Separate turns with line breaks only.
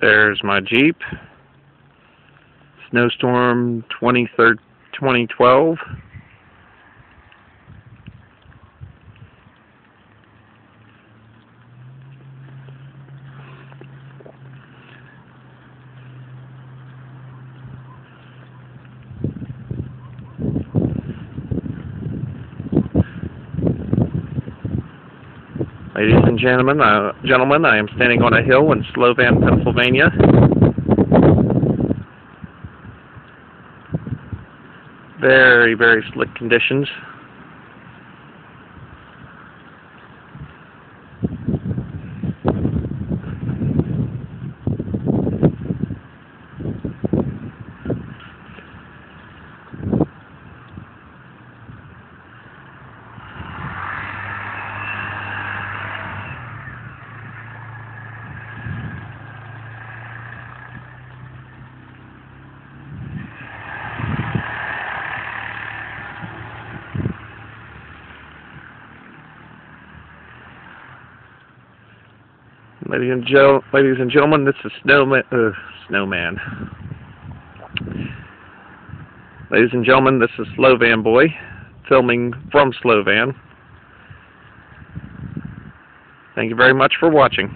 There's my Jeep. Snowstorm 2012. Ladies and gentlemen, I am standing on a hill in Slovan, Pennsylvania. Very, very slick conditions. Ladies and gentlemen, this is Snowman. Ladies and gentlemen, this is Slovan Boy, filming from Slovan. Thank you very much for watching.